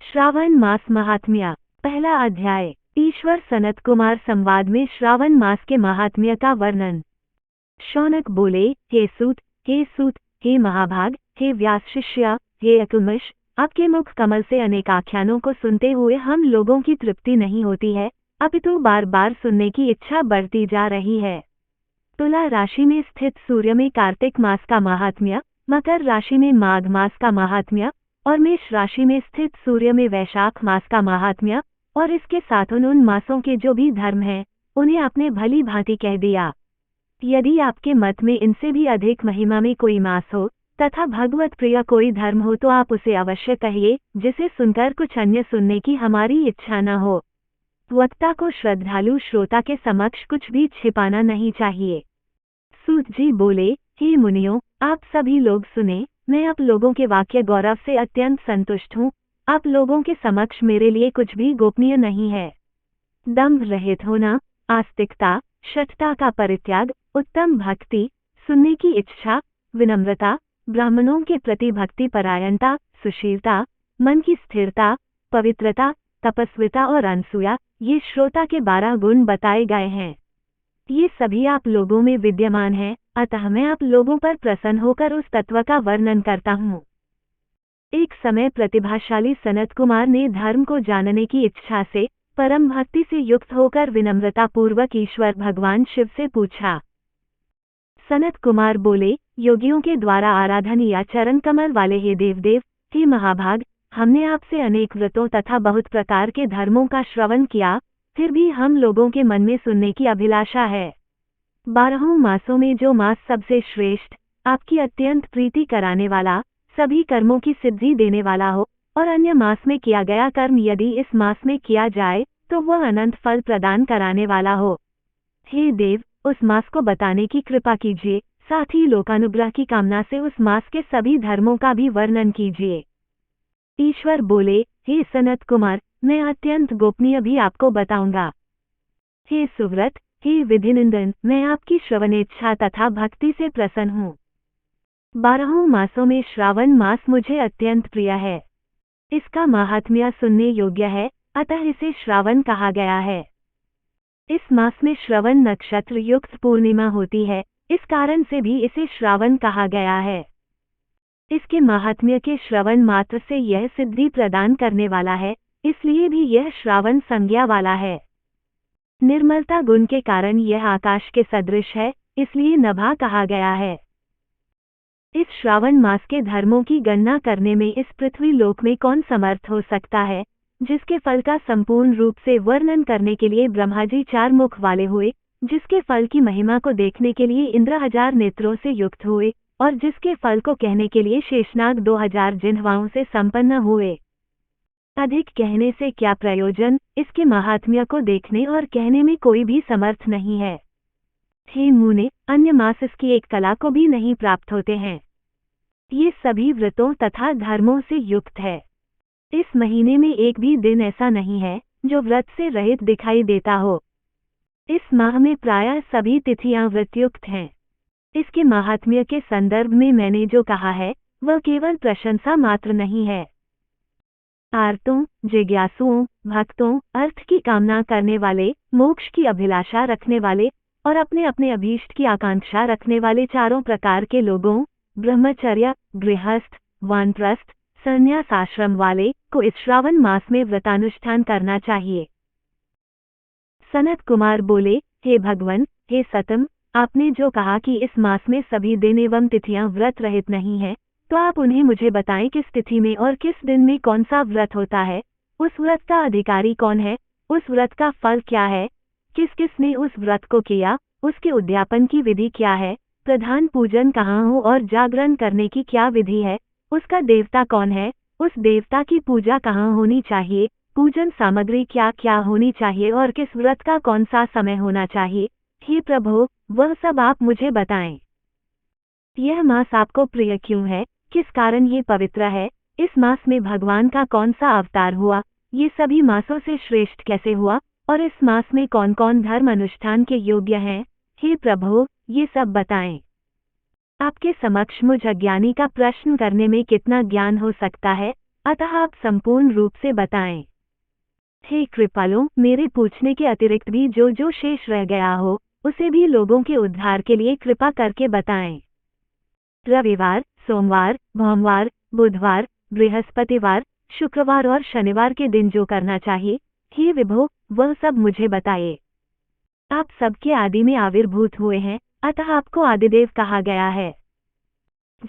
श्रावण मास महात्म्य। पहला अध्याय। ईश्वर सनत कुमार संवाद में श्रावण मास के महात्म्य का वर्णन। शौनक बोले, हे सूत, हे महाभाग, हे व्यास शिष्य, हे अकुमश, आपके मुख कमल से अनेक आख्यानों को सुनते हुए हम लोगों की तृप्ति नहीं होती है, अपितु बार बार सुनने की इच्छा बढ़ती जा रही है। तुला राशि में स्थित सूर्य में कार्तिक मास का महात्म्य, मकर राशि में माघ मास का महात्म्य और मेष राशि में स्थित सूर्य में वैशाख मास का महात्म्य और इसके साथ उन मासों के जो भी धर्म हैं, उन्हें आपने भली भांति कह दिया। यदि आपके मत में इनसे भी अधिक महिमा में कोई मास हो तथा भगवत प्रिय कोई धर्म हो तो आप उसे अवश्य कहिए, जिसे सुनकर कुछ अन्य सुनने की हमारी इच्छा न हो। वक्ता को श्रद्धालु श्रोता के समक्ष कुछ भी छिपाना नहीं चाहिए। सूत जी बोले, हे मुनियों, आप सभी लोग सुने, मैं आप लोगों के वाक्य गौरव से अत्यंत संतुष्ट हूँ। आप लोगों के समक्ष मेरे लिए कुछ भी गोपनीय नहीं है। दंभ रहित होना, आस्तिकता, शठता का परित्याग, उत्तम भक्ति, सुनने की इच्छा, विनम्रता, ब्राह्मणों के प्रति भक्ति परायणता, सुशीलता, मन की स्थिरता, पवित्रता, तपस्विता और अनसूया, ये श्रोता के 12 गुण बताए गए हैं। ये सभी आप लोगों में विद्यमान हैं, अतः मैं आप लोगों पर प्रसन्न होकर उस तत्व का वर्णन करता हूँ। एक समय प्रतिभाशाली सनत कुमार ने धर्म को जानने की इच्छा से परम भक्ति से युक्त होकर विनम्रता पूर्वक ईश्वर भगवान शिव से पूछा। सनत कुमार बोले, योगियों के द्वारा आराधनीय चरण कमल वाले हे देवदेव, हे महाभाग, हमने आपसे अनेक व्रतों तथा बहुत प्रकार के धर्मों का श्रवण किया, फिर भी हम लोगों के मन में सुनने की अभिलाषा है। 12 मासों में जो मास सबसे श्रेष्ठ, आपकी अत्यंत प्रीति कराने वाला, सभी कर्मों की सिद्धि देने वाला हो और अन्य मास में किया गया कर्म यदि इस मास में किया जाए तो वह अनंत फल प्रदान कराने वाला हो। हे देव, उस मास को बताने की कृपा कीजिए, साथ ही लोकानुग्रह की कामना से उस मास के सभी धर्मों का भी वर्णन कीजिए। ईश्वर बोले, हे सनत कुमार, मैं अत्यंत गोपनीय भी आपको बताऊंगा। हे सुव्रत, हे विधिनंदन, मैं आपकी श्रवणेच्छा तथा भक्ति से प्रसन्न हूँ। 12 मासों में श्रावण मास मुझे अत्यंत प्रिय है। इसका महात्म्य सुनने योग्य है, अतः इसे श्रावण कहा गया है। इस मास में श्रवण नक्षत्र युक्त पूर्णिमा होती है, इस कारण से भी इसे श्रावण कहा गया है। इसके महात्म्य के श्रवण मात्र से यह सिद्धि प्रदान करने वाला है, इसलिए भी यह श्रावण संज्ञा वाला है। निर्मलता गुण के कारण यह आकाश के सदृश है, इसलिए नभा कहा गया है। इस श्रावण मास के धर्मों की गणना करने में इस पृथ्वी लोक में कौन समर्थ हो सकता है, जिसके फल का संपूर्ण रूप से वर्णन करने के लिए ब्रह्मा जी 4 मुख वाले हुए, जिसके फल की महिमा को देखने के लिए इंद्र 1000 नेत्रों से युक्त हुए और जिसके फल को कहने के लिए शेषनाग 2000 जिह्वाओं से संपन्न हुए। अधिक कहने से क्या प्रयोजन, इसके महात्म्य को देखने और कहने में कोई भी समर्थ नहीं है। हे मुने, अन्य मास इसकी एक कला को भी नहीं प्राप्त होते हैं। ये सभी व्रतों तथा धर्मों से युक्त है। इस महीने में एक भी दिन ऐसा नहीं है जो व्रत से रहित दिखाई देता हो। इस माह में प्रायः सभी तिथियां व्रतयुक्त हैं। इसके महात्म्य के संदर्भ में मैंने जो कहा है वह केवल प्रशंसा मात्र नहीं है। आर्तों, जिज्ञासुओं, भक्तों, अर्थ की कामना करने वाले, मोक्ष की अभिलाषा रखने वाले और अपने अपने अभीष्ट की आकांक्षा रखने वाले 4 प्रकार के लोगों, ब्रह्मचर्य, गृहस्थ, वानप्रस्थ, संन्यास आश्रम वाले को इस श्रावण मास में व्रतानुष्ठान करना चाहिए। सनत कुमार बोले, हे भगवन, हे सतम, आपने जो कहा कि इस मास में सभी दिन एवं तिथियां व्रत रहित नहीं है, तो आप उन्हें मुझे बताएं किस तिथि में और किस दिन में कौन सा व्रत होता है, उस व्रत का अधिकारी कौन है, उस व्रत का फल क्या है, किस किस ने उस व्रत को किया, उसके उद्यापन की विधि क्या है, प्रधान पूजन कहाँ हो और जागरण करने की क्या विधि है, उसका देवता कौन है, उस देवता की पूजा कहाँ होनी चाहिए, पूजन सामग्री क्या क्या होनी चाहिए और किस व्रत का कौन सा समय होना चाहिए। हे प्रभु, वह सब आप मुझे बताएं। यह मास आपको प्रिय क्यों है, किस कारण ये पवित्र है, इस मास में भगवान का कौन सा अवतार हुआ, ये सभी मासों से श्रेष्ठ कैसे हुआ और इस मास में कौन कौन धर्म अनुष्ठान के योग्य हैं। हे प्रभु, ये सब बताएं। आपके समक्ष मुझ अज्ञानी का प्रश्न करने में कितना ज्ञान हो सकता है, अतः आप संपूर्ण रूप से बताएं। हे कृपालु, मेरे पूछने के अतिरिक्त भी जो जो शेष रह गया हो उसे भी लोगों के उद्धार के लिए कृपा करके बताएं। रविवार, सोमवार, भोमवार, बुधवार, बृहस्पतिवार, शुक्रवार और शनिवार के दिन जो करना चाहिए, हे विभो, वह सब मुझे बताइए। आप सबके आदि में आविर्भूत हुए हैं, अतः आपको आदिदेव कहा गया है।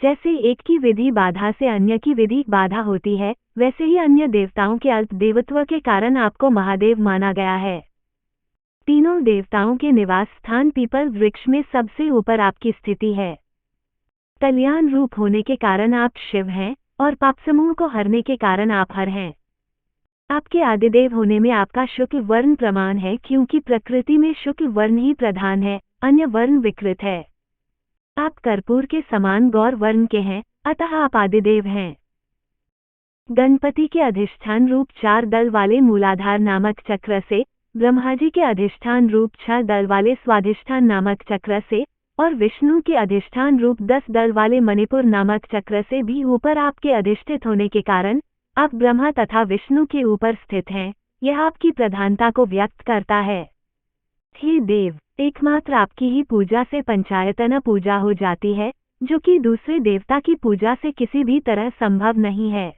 जैसे एक की विधि बाधा से अन्य की विधि बाधा होती है, वैसे ही अन्य देवताओं के अल्प देवत्व के कारण आपको महादेव माना गया है। तीनों देवताओं के निवास स्थान पीपल वृक्ष में सबसे ऊपर आपकी स्थिति है। कल्याण रूप होने के कारण आप शिव हैं और पाप समूह को हरने के कारण आप हर हैं। आपके आदिदेव होने में आपका शुक्ल वर्ण प्रमाण है, क्योंकि प्रकृति में शुक्ल वर्ण ही प्रधान है, अन्य वर्ण विकृत है। आप कर्पूर के समान गौर वर्ण के हैं, अतः आप आदिदेव हैं। गणपति के अधिष्ठान रूप 4 दल वाले मूलाधार नामक चक्र से, ब्रह्मा जी के अधिष्ठान रूप 6 दल वाले स्वाधिष्ठान नामक चक्र से और विष्णु के अधिष्ठान रूप 10 दल वाले मणिपुर नामक चक्र से भी ऊपर आपके अधिष्ठित होने के कारण आप ब्रह्मा तथा विष्णु के ऊपर स्थित हैं। यह आपकी प्रधानता को व्यक्त करता है। हे देव, एकमात्र आपकी ही पूजा से पंचायतन पूजा हो जाती है, जो कि दूसरे देवता की पूजा से किसी भी तरह संभव नहीं है।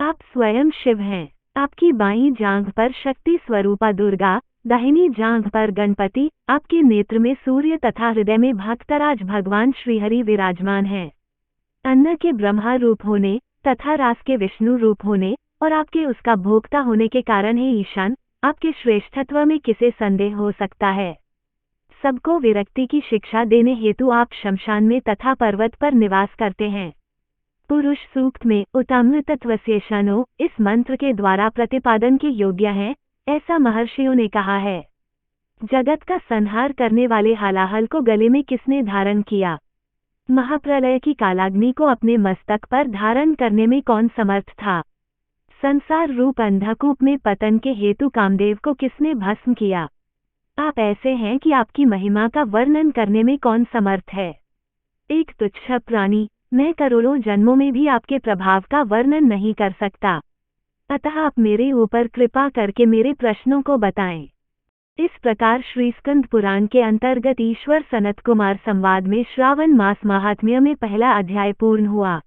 आप स्वयं शिव हैं। आपकी बाईं जांघ पर शक्ति स्वरूपा दुर्गा, दाहिनी जांघ पर गणपति, आपके नेत्र में सूर्य तथा हृदय में भक्तराज भगवान श्रीहरि विराजमान हैं। अन्न के ब्रह्मा रूप होने तथा रास के विष्णु रूप होने और आपके उसका भोक्ता होने के कारण है ईशान, आपके श्रेष्ठत्व में किसे संदेह हो सकता है। सबको विरक्ति की शिक्षा देने हेतु आप शमशान में तथा पर्वत पर निवास करते हैं। पुरुष सूक्त में उतामृतत्वशेषणों इस मंत्र के द्वारा प्रतिपादन के योग्य हैं, ऐसा महर्षियों ने कहा है। जगत का संहार करने वाले हलाहल को गले में किसने धारण किया? महाप्रलय की कालाग्नि को अपने मस्तक पर धारण करने में कौन समर्थ था? संसार रूप अंधकूप में पतन के हेतु कामदेव को किसने भस्म किया? आप ऐसे हैं कि आपकी महिमा का वर्णन करने में कौन समर्थ है? एक तुच्छ प्राणी, मैं करोड़ों जन्मों में भी आपके प्रभाव का वर्णन नहीं कर सकता। अतः आप मेरे ऊपर कृपा करके मेरे प्रश्नों को बताएं। इस प्रकार श्री स्कंद पुराण के अंतर्गत ईश्वर सनत कुमार संवाद में श्रावण मास महात्म्य में पहला अध्याय पूर्ण हुआ।